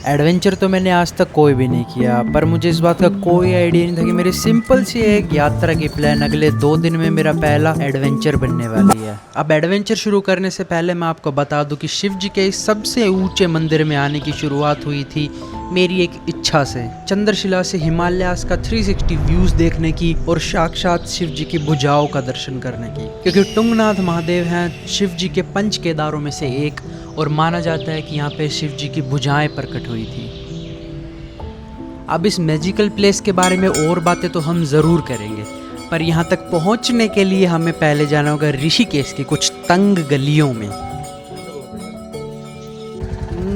Adventure तो मैंने आज तक कोई भी नहीं किया, पर मुझे इस बात का कोई आइडिया नहीं था कि मेरी सिंपल सी एक यात्रा की प्लान अगले 2 दिन में मेरा पहला एडवेंचर बनने वाली है। अब एडवेंचर शुरू करने से पहले मैं आपको बता दूं कि शिव जी के इस सबसे ऊंचे मंदिर में आने की शुरुआत हुई थी मेरी एक इच्छा से, चंद्रशिला से हिमालयास का 360 व्यूज देखने की और साक्षात शिव जी की भुजाओं का दर्शन करने की, क्योंकि टुंगनाथ महादेव हैं शिव जी के पंच केदारों में से एक और माना जाता है कि यहाँ पे शिव जी की भुजाएं प्रकट हुई थी। अब इस मैजिकल प्लेस के बारे में और बातें तो हम ज़रूर करेंगे, पर यहाँ तक पहुँचने के लिए हमें पहले जाना होगा ऋषिकेश की कुछ तंग गलियों में।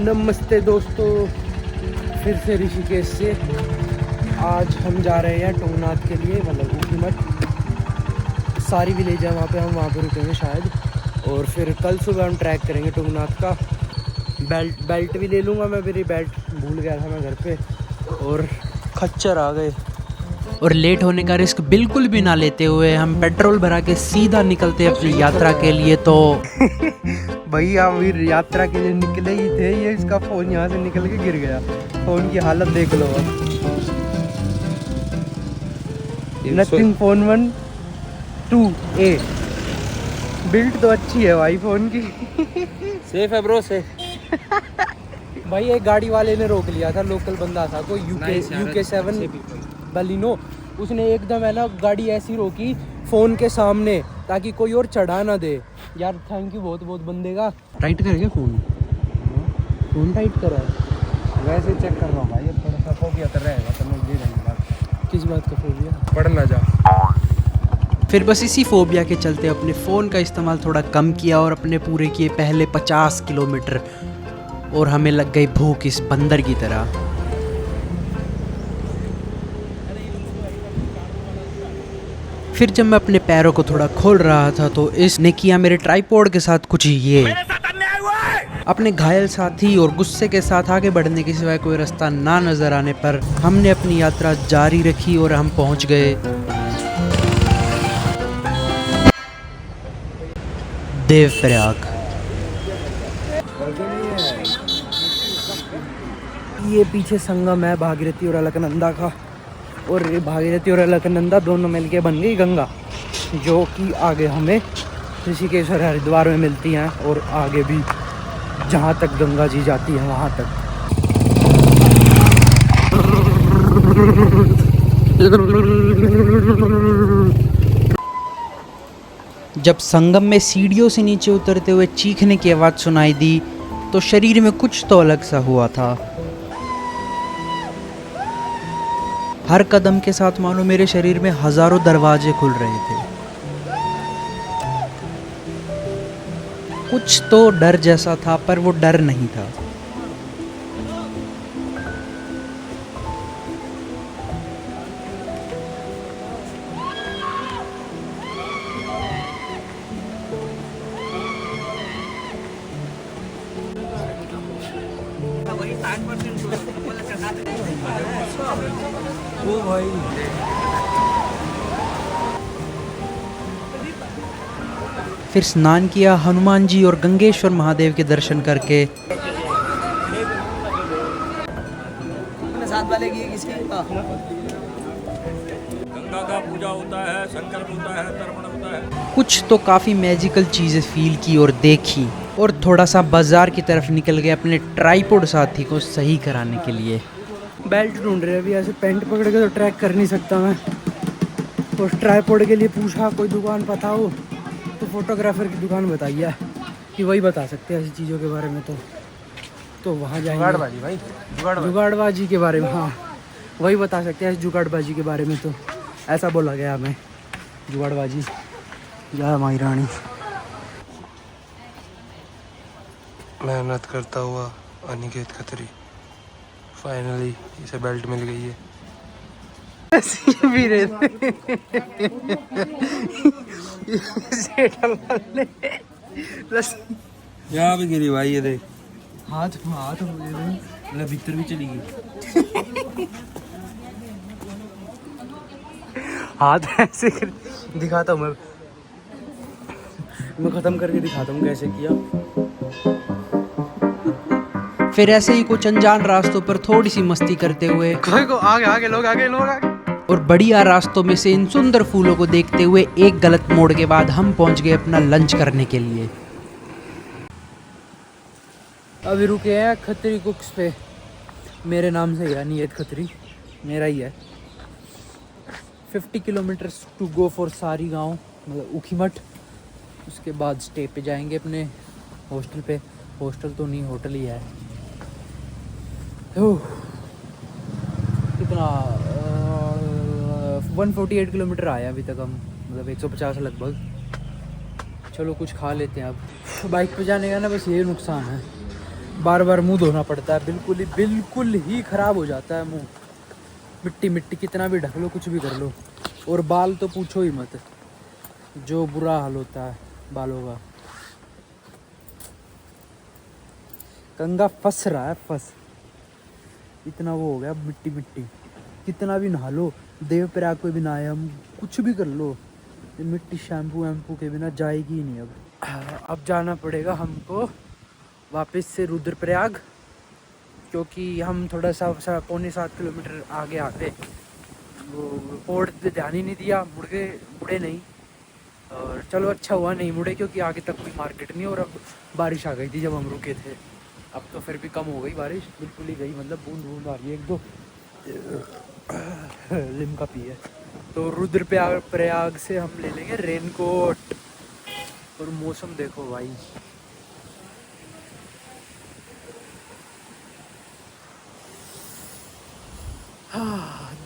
नमस्ते दोस्तों, फिर से ऋषिकेश से आज हम जा रहे हैं टुंगनाथ के लिए, मतलब ऊखीमठ सारी विलेज है वहाँ पे, हम वहाँ पे रुकेंगे शायद, और फिर कल सुबह हम ट्रैक करेंगे टुंगनाथ का। बेल्ट भी ले लूँगा मैं, मेरी बेल्ट भूल गया था मैं घर पे, और खच्चर आ गए। और लेट होने का रिस्क बिल्कुल भी ना लेते हुए हम पेट्रोल भरा के सीधा निकलते अपनी यात्रा के लिए। तो भैया अभी यात्रा के लिए निकले ही थे, ये इसका फ़ोन यहाँ से निकल के गिर गया। फ़ोन की हालत देख लो अब। नथिंग फोन 1 2A बिल्ड तो अच्छी है भाई फ़ोन की। सेफ है ब्रो, सेफ। भाई एक गाड़ी वाले ने रोक लिया था, लोकल बंदा था कोई UK 7 बलिनो, उसने एकदम है ना गाड़ी ऐसी रोकी फ़ोन के सामने ताकि कोई और चढ़ा ना दे। यार थैंक यू बहुत बहुत बंदे का। टाइट कर गया फ़ोन टाइट करा है। वैसे चेक कर रहा हूँ भाई, थोड़ा सा फोबिया तो रहेगा, तो मैं दे देंगे बात। किस बात का फोबिया? पढ़ ना जा। फिर बस इसी फोबिया के चलते अपने फ़ोन का इस्तेमाल थोड़ा कम किया और अपने पूरे किए पहले 50 किलोमीटर, और हमें लग गई भूख इस बंदर की तरह। फिर जब मैं अपने पैरों को थोड़ा खोल रहा था तो इसने किया मेरे ट्राइपॉड के साथ कुछ ये। अपने घायल साथी और गुस्से के साथ आगे बढ़ने के सिवाय कोई रास्ता ना नजर आने पर हमने अपनी यात्रा जारी रखी और हम पहुंच गए देवप्रयाग। ये पीछे संगम है भागीरथी और अलकनंदा का, और ये भागीरथी और अलकनंदा दोनों मिलके बन गई गंगा, जो कि आगे हमें ऋषिकेश और हरिद्वार में मिलती हैं, और आगे भी जहाँ तक गंगा जी जाती है वहाँ तक। जब संगम में सीढ़ियों से नीचे उतरते हुए चीखने की आवाज़ सुनाई दी तो शरीर में कुछ तो अलग सा हुआ था। हर कदम के साथ मानो मेरे शरीर में हजारों दरवाजे खुल रहे थे। कुछ तो डर जैसा था, पर वो डर नहीं था। ओ भाई फिर स्नान किया, हनुमान जी और गंगेश्वर महादेव के दर्शन करके साथ वाले की किसकी? गंगा का पूजा होता है, संकल्प होता है, तर्पण होता है। कुछ तो काफ़ी मैजिकल चीज़ें फील की और देखी, और थोड़ा सा बाजार की तरफ निकल गए अपने ट्राइपॉड साथी को सही कराने के लिए। बेल्ट ढूंढ रहे हैं अभी, ऐसे पेंट पकड़ के तो ट्रैक कर नहीं सकता मैं। और ट्राइपॉड के लिए पूछा कोई दुकान पता हो तो फोटोग्राफर की दुकान बताइए कि वही बता सकते हैं ऐसी चीज़ों के बारे में। तो वहाँ जाएंगे। जुगाड़बाजी भाई, जुगाड़बाजी के बारे में, हाँ वही बता सकते हैं जुगाड़बाजी के बारे में। तो ऐसा बोला गया हमें, जुगाड़बाजी। जय माई रानी। मेहनत करता हुआ अनिकेत खत्री, फाइनली इसे बेल्ट मिल गई है। यहाँ भी गिरी भाई, ये देख हाथ भीतर भी चली गई। हाथ ऐसे दिखाता हूँ मैं खत्म करके दिखाता हूँ कैसे किया। फिर ऐसे ही कुछ अनजान रास्तों पर थोड़ी सी मस्ती करते हुए आगे लोग आगे और बढ़िया रास्तों में से इन सुंदर फूलों को देखते हुए एक गलत मोड़ के बाद हम पहुंच गए अपना लंच करने के लिए। अभी रुके हैं खत्री कुक्स पे। मेरे नाम से है नियत खत्री, मेरा ही है। 50 किलोमीटर टू गो फॉर सारी गांव, मतलब ऊखीमठ। उसके बाद स्टे पे जाएंगे अपने हॉस्टल पे। हॉस्टल तो नहीं, होटल ही है। कितना 148 किलोमीटर आया अभी तक हम, मतलब 150 लगभग। चलो कुछ खा लेते हैं अब। बाइक पे जाने का ना बस ये नुकसान है, बार बार मुंह धोना पड़ता है। बिल्कुल ही ख़राब हो जाता है मुंह। मिट्टी कितना भी ढक लो, कुछ भी कर लो। और बाल तो पूछो ही मत, जो बुरा हाल होता है बालों का। कंगा फंस रहा है, फंस इतना वो हो गया मिट्टी। कितना भी नहा लो, देव प्रयाग पे भी नहाए हम, कुछ भी कर लो, ये मिट्टी शैम्पू वैम्पू के बिना जाएगी ही नहीं। अब जाना पड़ेगा हमको वापस से रुद्रप्रयाग, क्योंकि हम थोड़ा सा 6.25 किलोमीटर आगे आ गए। वो पोर्ट पे ध्यान ही नहीं दिया, मुड़े नहीं। और चलो अच्छा हुआ नहीं मुड़े, क्योंकि आगे तक कोई मार्केट नहीं। और अब बारिश आ गई थी जब हम रुके थे। अब तो फिर भी कम हो गई बारिश, बिल्कुल ही गई, मतलब बूंद आ रही है, एक दो लिम्का पी है। तो रुद्रप्रयाग से हम ले लेंगे रेनकोट। और मौसम देखो भाई,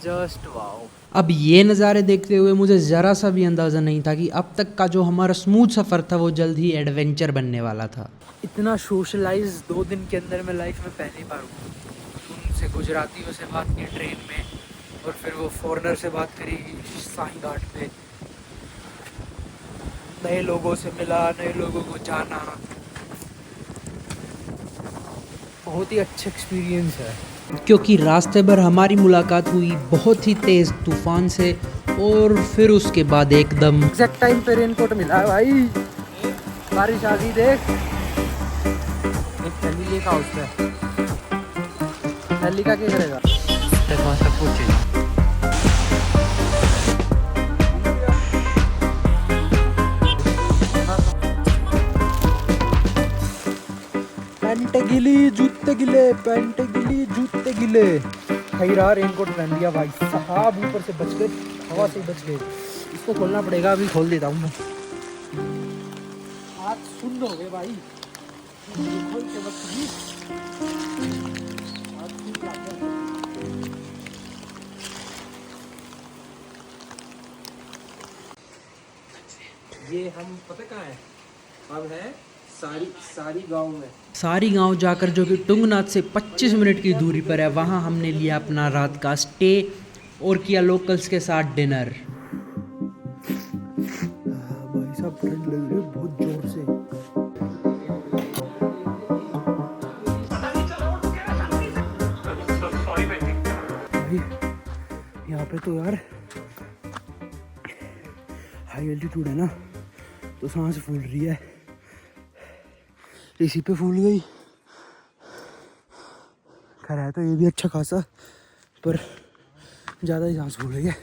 जस्ट वाओ। अब ये नज़ारे देखते हुए मुझे ज़रा सा भी अंदाज़ा नहीं था कि अब तक का जो हमारा स्मूथ सफ़र था वो जल्द ही एडवेंचर बनने वाला था। इतना सोशलाइज 2 दिन के अंदर मैं लाइफ में पहली बार हूँ। उनसे गुजरातियों से बात की ट्रेन में, और फिर वो फॉरेनर से बात करी साई घाट पे। नए लोगों से मिला, नए लोगों को जाना, बहुत ही अच्छा एक्सपीरियंस है। क्योंकि रास्ते भर हमारी मुलाकात हुई बहुत ही तेज़ तूफान से, और फिर उसके बाद एकदम एग्जैक्ट टाइम पे रेनकोट मिला है भाई। बारिश आ गई, देख। एक थैली लेकर उस पे, थैली का क्या करेगा? पैंट गिली जूते गिले, पैंट गिली जूते गिले। खई रहा, रेनकोट पहन लिया भाई साहब, ऊपर से बच गए, हवा से बच गए। इसको खोलना पड़ेगा, अभी खोल देता हूँ मैं। हाथ सुन्न हो गए भाई, खोल के बच गई। हाथ सुन्न लग गया। ये हम पता कहाँ है? अब है सारी गांव में। सारी गांव जाकर, जो कि टुंगनाथ से 25 मिनट की दूरी पर है, वहां हमने लिया अपना रात का स्टे और किया लोकल्स के साथ डिनर। भाई साहब ठंड लग रही है बहुत जोर से। भाई यहाँ पे तो यार हाई एल्टीट्यूड है ना, तो सांस फूल रही है। इसी पे फूल गई। खैर है तो ये भी अच्छा खासा, पर ज़्यादा ही सांस फूल रही है,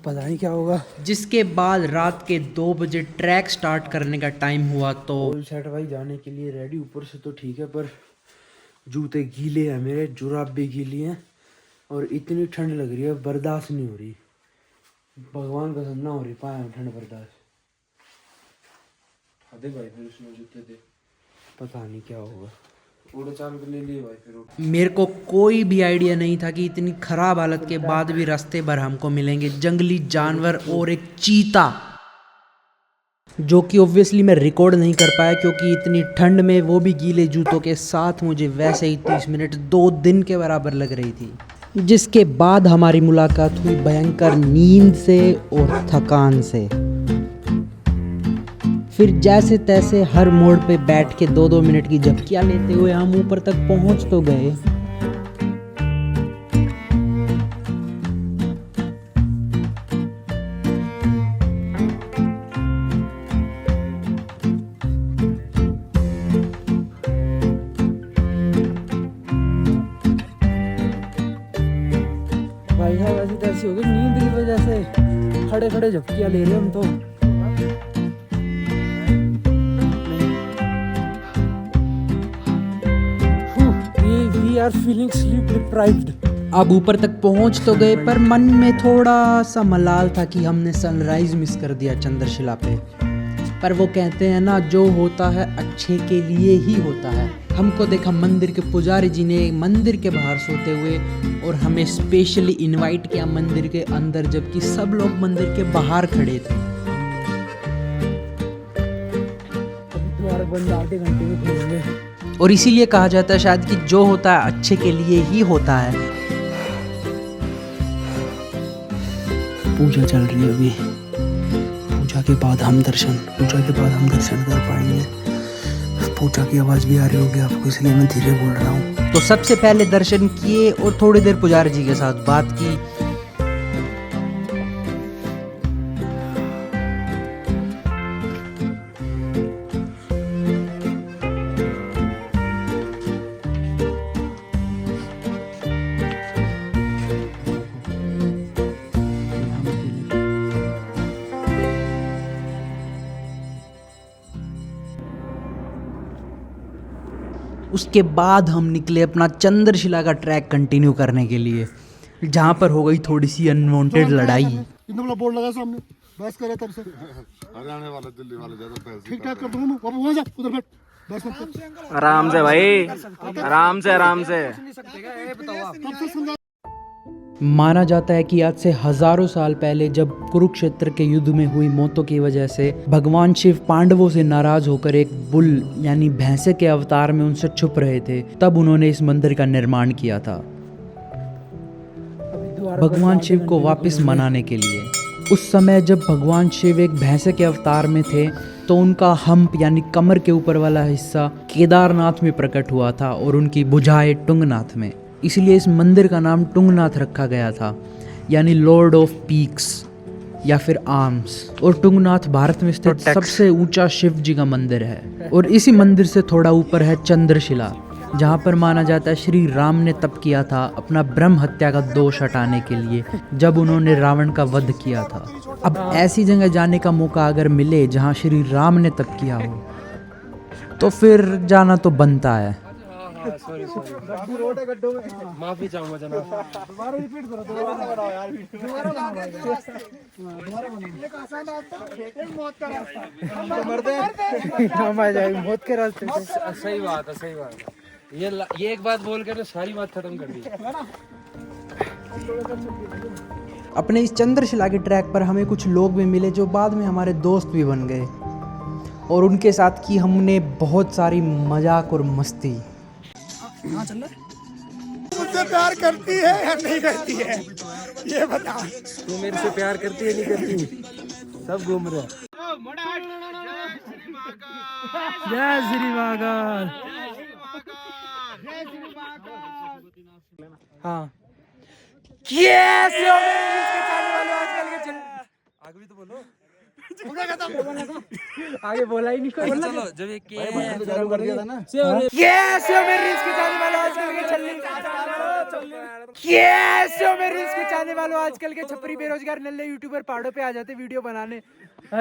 पता नहीं क्या होगा। जिसके बाद रात के 2 बजे ट्रैक स्टार्ट करने का टाइम हुआ तो फुल सेट भाई जाने के लिए रेडी। ऊपर से तो ठीक है, पर जूते गीले हैं मेरे, जुराब भी गीली हैं, और इतनी ठंड लग रही है, बर्दाश्त नहीं हो रही। भगवान कसम ना हो रही पाया ठंड बर्दाश्त। दे भाई, फिर उसमें जूते दे, पता नहीं क्या होगा। उड़े चाल के ले लिए भाई फिर। मेरे को कोई भी आइडिया नहीं था कि इतनी खराब हालत के बाद भी रास्ते भर हमको मिलेंगे जंगली जानवर और एक चीता, जो कि ऑब्वियसली मैं रिकॉर्ड नहीं कर पाया, क्योंकि इतनी ठंड में वो भी गीले जूतों के साथ मुझे वैसे ही 30 मिनट 2 दिन के बराबर लग रही थी। जिसके बाद हमारी मुलाकात हुई भयंकर नींद से और थकान से। फिर जैसे तैसे हर मोड़ पे बैठ के 2-2 मिनट की झपकियाँ लेते हुए हम ऊपर तक पहुंच तो गए। ऐसी हो गई नींद की वजह से खड़े खड़े झपकियां ले रहे हम तो। We are feeling sleep deprived. अब ऊपर तक पहुंच तो गए पर मन में थोड़ा सा मलाल था कि हमने सनराइज मिस कर दिया चंद्रशिला पे। पर वो कहते हैं ना, जो होता है अच्छे के लिए ही होता है। हमको देखा मंदिर के पुजारी जी ने मंदिर के बाहर सोते हुए और हमें स्पेशली इनवाइट किया मंदिर के अंदर, जबकि सब लोग मंदिर के बाहर खड़े थे। द्वार बंद आधे घंटे में खुलेंगे। और इसीलिए कहा जाता है शायद कि जो होता है अच्छे के लिए ही होता है। पूजा चल रही है अभी। पूजा के बाद हम दर्शन कर पाएंगे। पूजा की आवाज़ भी आ रही होगी आपको, इसलिए मैं धीरे बोल रहा हूँ। तो सबसे पहले दर्शन किए और थोड़ी देर पुजारी जी के साथ बात की। उसके बाद हम निकले अपना चंद्रशिला का ट्रैक कंटिन्यू करने के लिए, जहाँ पर हो गई थोड़ी सी अनवांटेड लड़ाई। इतना बोर्ड लगा सामने, बस करे तब से हरियाणा वाले दिल्ली वाले ज्यादा पैसे ठीक ठाक कर दूंगा मैं। वहां जा, उधर बैठ, बस मत। आराम से भाई, आराम से। माना जाता है कि आज से हजारों साल पहले जब कुरुक्षेत्र के युद्ध में हुई मौतों की वजह से भगवान शिव पांडवों से नाराज होकर एक बुल यानी भैंसे के अवतार में उनसे छुप रहे थे, तब उन्होंने इस मंदिर का निर्माण किया था भगवान शिव को वापस मनाने के लिए। उस समय जब भगवान शिव एक भैंसे के अवतार में थे तो उनका हम्प यानी कमर के ऊपर वाला हिस्सा केदारनाथ में प्रकट हुआ था और उनकी भुजाएं टुंगनाथ में। इसलिए इस मंदिर का नाम टुंगनाथ रखा गया था, यानी लॉर्ड ऑफ पीक्स या फिर आर्म्स। और टुंगनाथ भारत में स्थित सबसे ऊंचा शिव जी का मंदिर है। और इसी मंदिर से थोड़ा ऊपर है चंद्रशिला, जहाँ पर माना जाता है श्री राम ने तप किया था अपना ब्रह्म हत्या का दोष हटाने के लिए, जब उन्होंने रावण का वध किया था। अब ऐसी जगह जाने का मौका अगर मिले जहाँ श्री राम ने तप किया हो तो फिर जाना तो बनता है। माफी चाहूंगा जनाब। दोबारा रिपीट करो, दोबारा बनाओ यार, दोबारा हम आ जाएंगे मौत के रास्ते पे। सही बात है। ये एक बात बोल कर सारी बात खत्म कर दी। अपने इस चंद्रशिला के ट्रैक पर हमें कुछ लोग भी मिले जो बाद में हमारे दोस्त भी बन गए, और उनके साथ की हमने बहुत सारी मजाक और मस्ती। मुझसे प्यार करती है या नहीं करती है ये बता। तू मेरे से प्यार करती है नहीं करती? सब घूम रहे हैं। जय श्री महाकाल। हाँ आगे भी तो बोलो। आगे बोला ही नहीं कोई। चलो जब ये चालू कर दिया था ना। आजकल के छपरी बेरोजगार नल्ले यूट्यूबर पहाड़ों पे आ जाते वीडियो बनाने।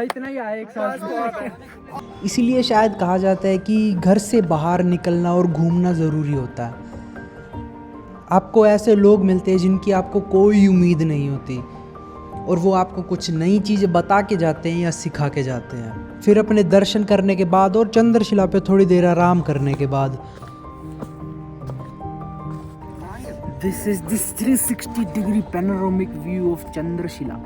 इतना ही आया एक साथ। इसीलिए शायद कहा जाता है कि घर से बाहर निकलना और घूमना ज़रूरी होता है। आपको ऐसे लोग मिलते हैं जिनकी आपको कोई उम्मीद नहीं होती, और वो आपको कुछ नई चीज़ें बता के जाते हैं या सिखा के जाते हैं। फिर अपने दर्शन करने के बाद और चंद्रशिला पे थोड़ी देर आराम करने के बाद this is this 360 degree panoramic view of Chandrashila.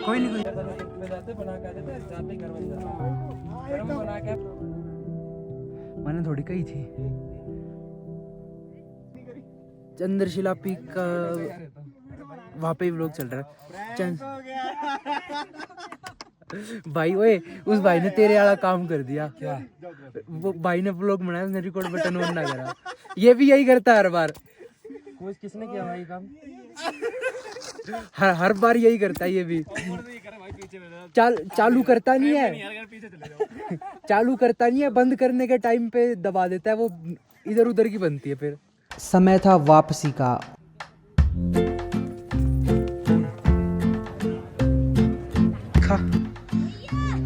कोई नहीं में जाते बना के देते जाते ही घर बन जाता गरम बना के मैंने थोड़ी कही थी। चंद्रशिला पीक का वहाँ पे व्लॉग चल रहा है। भाई ओए उस भाई ने तेरे वाला काम कर दिया। क्या? वो भाई ने व्लॉग बनाया, उसने रिकॉर्ड बटन ऑन ना करा। ये भी यही करता है हर बार। किसने किया भाई काम? हर बार यही करता है ये भी। चालू करता नहीं है, चालू करता नहीं है, बंद करने के टाइम पे दबा देता है, वो इधर उधर की बनती है। फिर समय था वापसी का।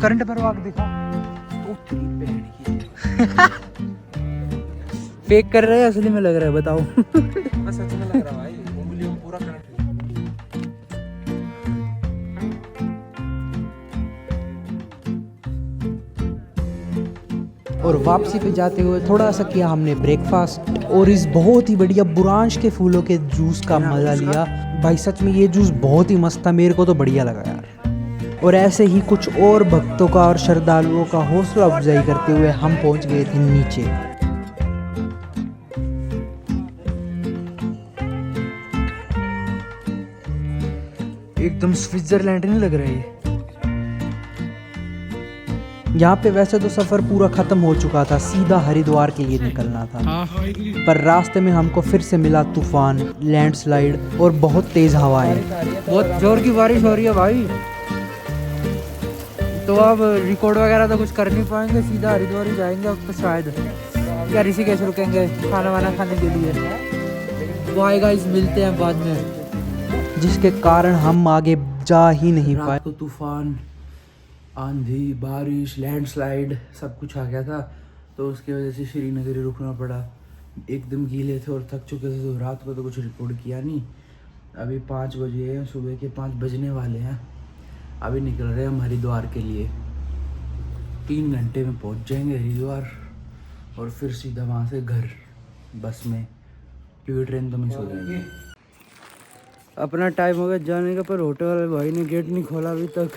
करंट पर वाक दिखा तो फेक कर रहे हैं, असली में लग रहा है, बताओ। बस सच में लग रहा भाई, उंगलियों में पूरा करंट। और वापसी पे जाते हुए थोड़ा सा किया हमने ब्रेकफास्ट और इस बहुत ही बढ़िया बुरांश के फूलों के जूस का मजा लिया। भाई सच में ये जूस बहुत ही मस्त था, मेरे को तो बढ़िया लगा यार। और ऐसे ही कुछ और भक्तों का और श्रद्धालुओं का हौसला अफजाई करते हुए हम पहुंच गए थे नीचे। एकदम स्विट्जरलैंड नहीं लग रहा है ये। यहाँ पे वैसे तो सफ़र पूरा ख़त्म हो चुका था, सीधा हरिद्वार के लिए निकलना था, पर रास्ते में हमको फिर से मिला तूफान, लैंडस्लाइड और बहुत तेज़ हवाएं। बहुत जोर की बारिश हो रही है भाई, तो अब रिकॉर्ड वगैरह तो कुछ कर नहीं पाएंगे, सीधा हरिद्वार ही जाएंगे अब तो शायद, या ऋषिकेश रुकेंगे खाना वाना खाने के लिए। बाय गाइस, मिलते हैं बाद में, जिसके कारण हम आगे जा ही नहीं पाए। तो तूफान, आंधी, बारिश, लैंडस्लाइड सब कुछ आ गया था, तो उसकी वजह से श्रीनगर ही रुकना पड़ा। एकदम गीले थे और थक चुके थे, तो रात को तो कुछ रिकॉर्ड किया नहीं। अभी 5 बजे हैं, सुबह के 5 बजने वाले हैं। अभी निकल रहे हैं हम हरिद्वार के लिए। 3 घंटे में पहुंच जाएंगे हरिद्वार और फिर सीधा वहाँ से घर बस में, क्योंकि ट्रेन तो मिस हो जाएगी। अपना टाइम हो गया जाने का, पर होटल वाले भाई ने गेट नहीं खोला अभी तक।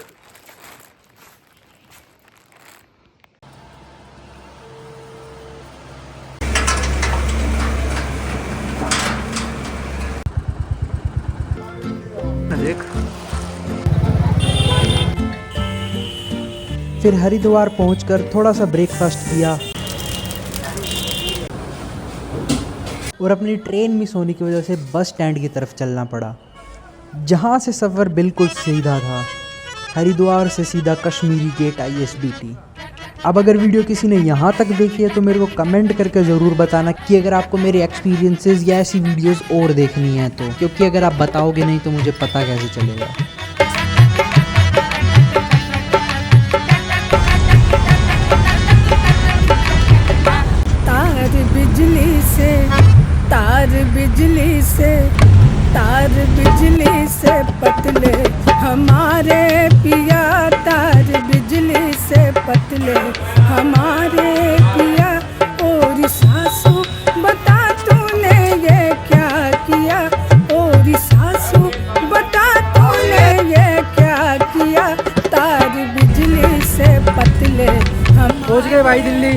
देख, फिर हरिद्वार पहुंचकर थोड़ा सा ब्रेकफास्ट किया और अपनी ट्रेन मिस होने की वजह से बस स्टैंड की तरफ चलना पड़ा, जहां से सफ़र बिल्कुल सीधा था, हरिद्वार से सीधा कश्मीरी गेट ISBT। अब अगर वीडियो किसी ने यहाँ तक देखी है तो मेरे को कमेंट करके ज़रूर बताना कि अगर आपको मेरे एक्सपीरियंसेस या ऐसी वीडियोस और देखनी है तो, क्योंकि अगर आप बताओगे नहीं तो मुझे पता कैसे चलेगा। तार बिजली से, तार बिजली से, तार बिजली से पतले हमारे पिया, तार बिजली से पतले हमारे पिया। और सासू बता तूने ये क्या किया, और सासू बता तूने ये क्या किया, तार बिजली से पतले हम पहुंच गए भाई दिल्ली।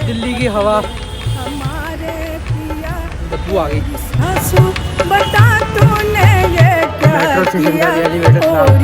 दिल्ली की हवा हमारे पिया, बदबू आ गई। सासू बता तूने ये क्या मेट्रो स्टेशन का किया, एलिवेटर था। और